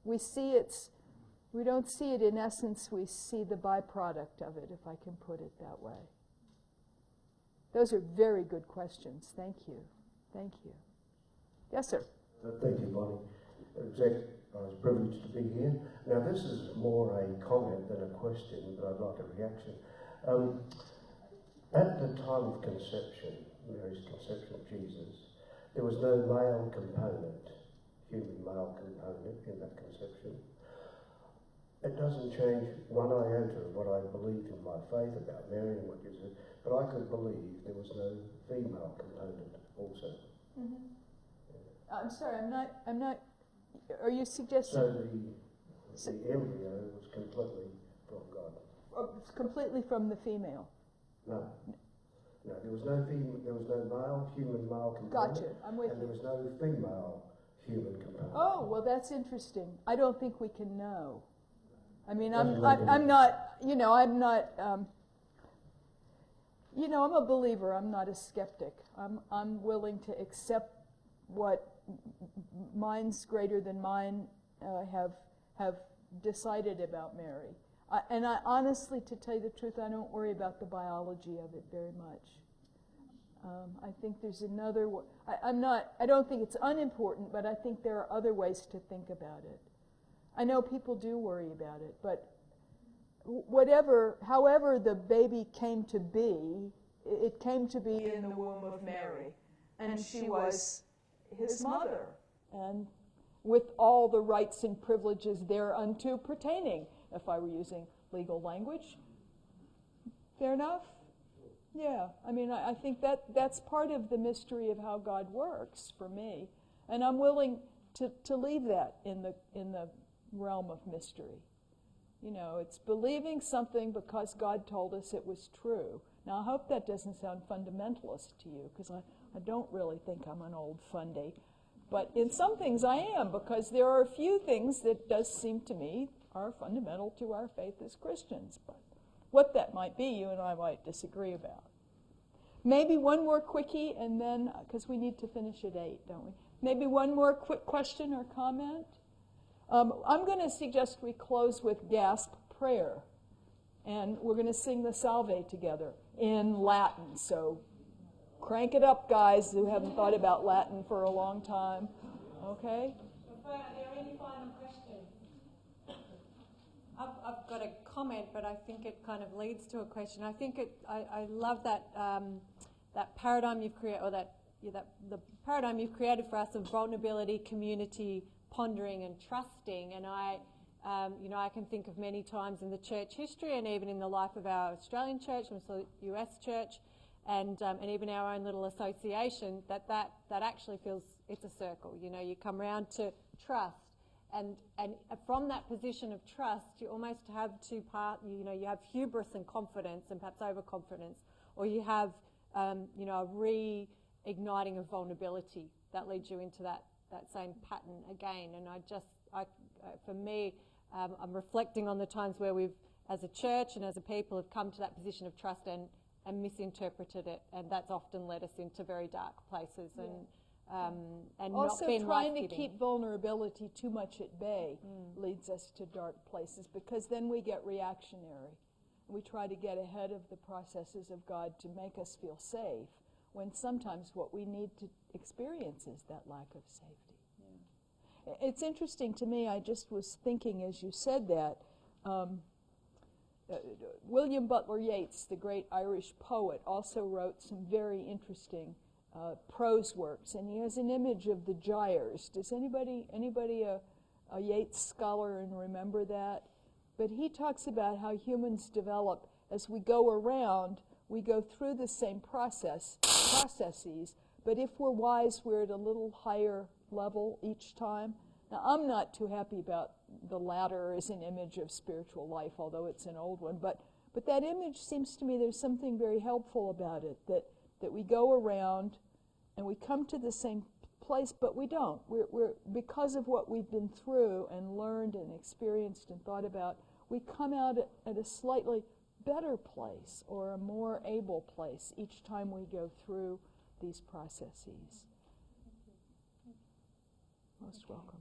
We don't see it in essence. We see the byproduct of it, if I can put it that way. Those are very good questions. Thank you. Thank you. Yes, sir. Thank you, Bonnie. Jack, I was privileged to be here. Now, this is more a comment than a question, but I'd like a reaction. At the time of conception, Mary's conception of Jesus, there was no male component, human male component in that conception. It doesn't change one iota of what I believed in my faith about Mary and what you said, but I could believe there was no female component also. Mm-hmm. I'm sorry, I'm not, are you suggesting? So the embryo was completely from God. It's completely from the female. No, there was no male, human male component. Gotcha, I'm with you. And there was no female human component. Oh, well, that's interesting. I don't think we can know. I mean, I'm not, I'm a believer. I'm not a skeptic. I'm willing to accept what minds greater than mine have decided about Mary. And I honestly, to tell you the truth, I don't worry about the biology of it very much. I think there's another way. I don't think it's unimportant, but I think there are other ways to think about it. I know people do worry about it, but however the baby came to be, it came to be in the womb of Mary, and she was his mother, and with all the rights and privileges thereunto pertaining, if I were using legal language. Fair enough? Yeah, I mean, I think that's part of the mystery of how God works for me, and I'm willing to leave that in the realm of mystery. It's believing something because God told us it was true. Now, I hope that doesn't sound fundamentalist to you, because I don't really think I'm an old fundy. But in some things I am, because there are a few things that does seem to me are fundamental to our faith as Christians. But what that might be, you and I might disagree about. Maybe one more quickie, and then, because we need to finish at 8, don't we? Maybe one more quick question or comment? I'm going to suggest we close with gasp prayer. And we're going to sing the Salve together in Latin. So crank it up, guys who haven't thought about Latin for a long time. Okay? Are there any final questions? I've got a comment, but I think it kind of leads to a question. I think I love that that paradigm you've created, or the paradigm you've created for us of vulnerability, community, pondering, and trusting. And I can think of many times in the church history, and even in the life of our Australian church, and the US church, and even our own little association, that actually feels it's a circle. You come around to trust. And from that position of trust, you almost have two parts. You have hubris and confidence, and perhaps overconfidence, or you have a reigniting of vulnerability that leads you into that same pattern again. And for me, I'm reflecting on the times where we've, as a church and as a people, have come to that position of trust and misinterpreted it, and that's often led us into very dark places. Yeah. And also not being trying to keep vulnerability too much at bay leads us to dark places, because then we get reactionary. We try to get ahead of the processes of God to make us feel safe, when sometimes what we need to experience is that lack of safety. Yeah. It's interesting to me, I just was thinking as you said that, William Butler Yeats, the great Irish poet, also wrote some very interesting prose works, and he has an image of the gyres. Does anybody a Yeats scholar and remember that? But he talks about how humans develop as we go around. We go through the same processes, but if we're wise, we're at a little higher level each time. Now, I'm not too happy about the latter as an image of spiritual life, although it's an old one. But that image seems to me there's something very helpful about it, that we go around and we come to the same place, but we don't. We're because of what we've been through and learned and experienced and thought about, we come out at a slightly better place or a more able place each time we go through these processes. Most welcome.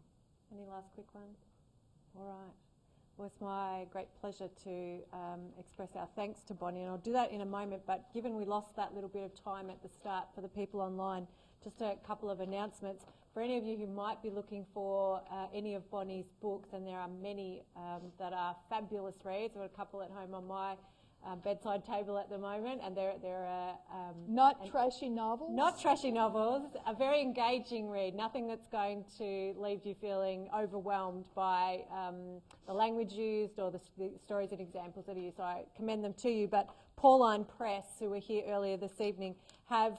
Any last quick ones? All right. Well, it's my great pleasure to express our thanks to Bonnie, and I'll do that in a moment, but given we lost that little bit of time at the start for the people online, just a couple of announcements. For any of you who might be looking for any of Bonnie's books, and there are many that are fabulous reads. I've got a couple at home on my bedside table at the moment, and there are not trashy novels. Not trashy novels. A very engaging read. Nothing that's going to leave you feeling overwhelmed by the language used or the stories and examples that are used. So I commend them to you. But Pauline Press, who were here earlier this evening, have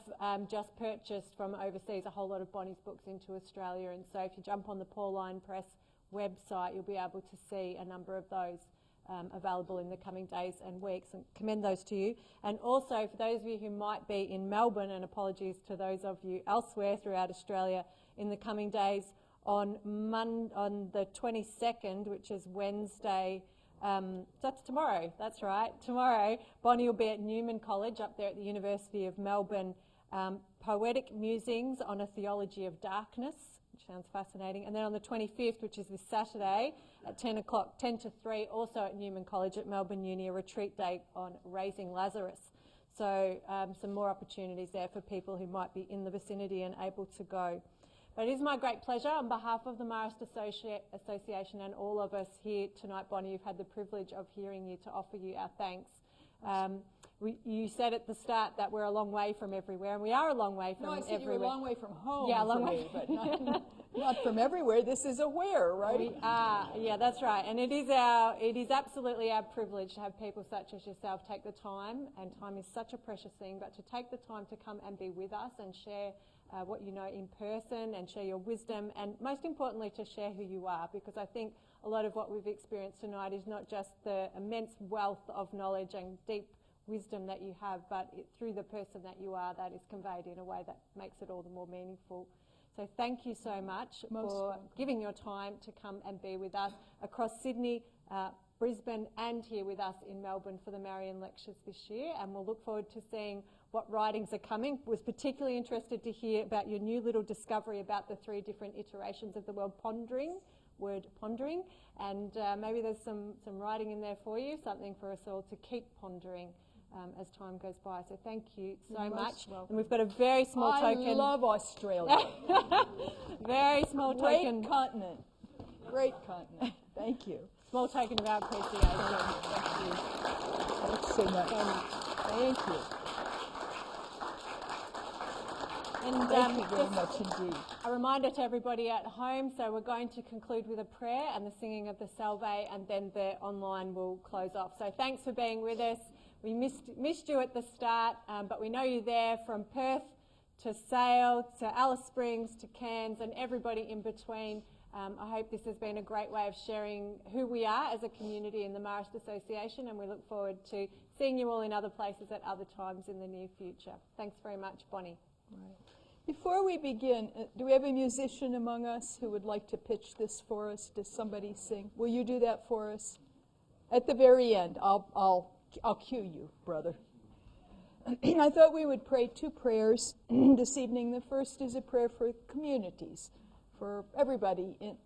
just purchased from overseas a whole lot of Bonnie's books into Australia. And so if you jump on the Pauline Press website, you'll be able to see a number of those available in the coming days and weeks, and commend those to you. And also, for those of you who might be in Melbourne, and apologies to those of you elsewhere throughout Australia, in the coming days, on the 22nd, which is Wednesday, that's tomorrow, that's right, tomorrow, Bonnie will be at Newman College up there at the University of Melbourne, Poetic Musings on a Theology of Darkness, which sounds fascinating. And then on the 25th, which is this Saturday, at 10 o'clock, 10 to 3, also at Newman College at Melbourne Uni, a retreat day on raising Lazarus. So some more opportunities there for people who might be in the vicinity and able to go. But it is my great pleasure, on behalf of the Marist Association and all of us here tonight, Bonnie, you've had the privilege of hearing you, to offer you our thanks. You said at the start that we're a long way from everywhere, and we are a long way from everywhere. No, I said you're a long way from home. Yeah, a long way, but not from everywhere. This is a where, right? We are, yeah, that's right. And it is absolutely our privilege to have people such as yourself take the time, and time is such a precious thing, but to take the time to come and be with us and share what you know in person, and share your wisdom, and most importantly to share who you are, because I think a lot of what we've experienced tonight is not just the immense wealth of knowledge and deep wisdom that you have, but through the person that you are, that is conveyed in a way that makes it all the more meaningful. So thank you so much for giving your time to come and be with us across Sydney, Brisbane, and here with us in Melbourne for the Marian Lectures this year, and we'll look forward to seeing what writings are coming. Was particularly interested to hear about your new little discovery about the 3 different iterations of the word pondering, and maybe there's some writing in there for you, something for us all to keep pondering as time goes by. So thank you so much. Welcome. And we've got a very small token. I love Australia. Very small token. Great continent. Great continent. Thank you. Small token of our appreciation. Thank you. Thanks so much. Thank you. And thank you very much indeed. A reminder to everybody at home, so we're going to conclude with a prayer and the singing of the Salve, and then the online will close off. So thanks for being with us. We missed you at the start, but we know you're there, from Perth to Sale to Alice Springs to Cairns and everybody in between. I hope this has been a great way of sharing who we are as a community in the Marist Association, and we look forward to seeing you all in other places at other times in the near future. Thanks very much, Bonnie. Right. Before we begin, do we have a musician among us who would like to pitch this for us? Does somebody sing? Will you do that for us? At the very end, I'll cue you, brother. I thought we would pray 2 prayers this evening. The first is a prayer for communities, for everybody in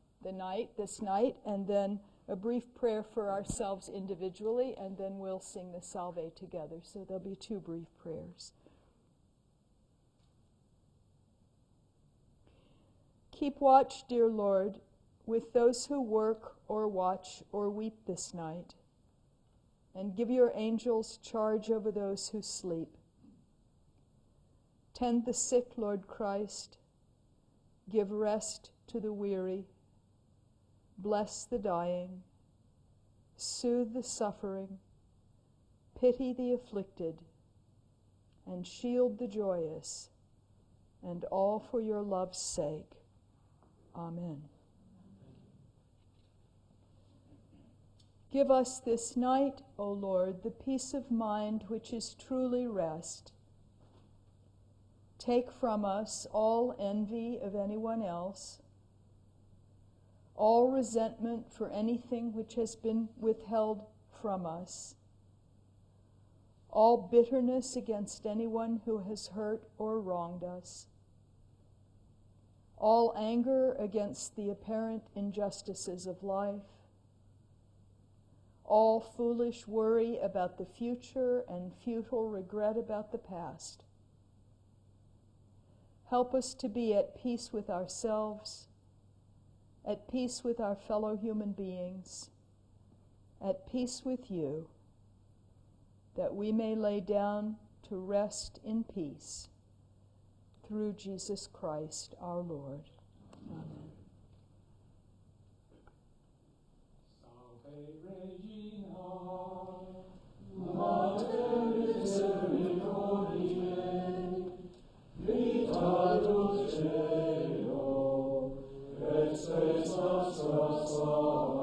this night, and then a brief prayer for ourselves individually, and then we'll sing the Salve together. So there'll be 2 brief prayers. Keep watch, dear Lord, with those who work or watch or weep this night, and give your angels charge over those who sleep. Tend the sick, Lord Christ. Give rest to the weary. Bless the dying. Soothe the suffering. Pity the afflicted. And shield the joyous. And all for your love's sake. Amen. Give us this night, O Lord, the peace of mind which is truly rest. Take from us all envy of anyone else, all resentment for anything which has been withheld from us, all bitterness against anyone who has hurt or wronged us, all anger against the apparent injustices of life, all foolish worry about the future and futile regret about the past. Help us to be at peace with ourselves, at peace with our fellow human beings, at peace with you, that we may lay down to rest in peace through Jesus Christ our Lord. Amen. Et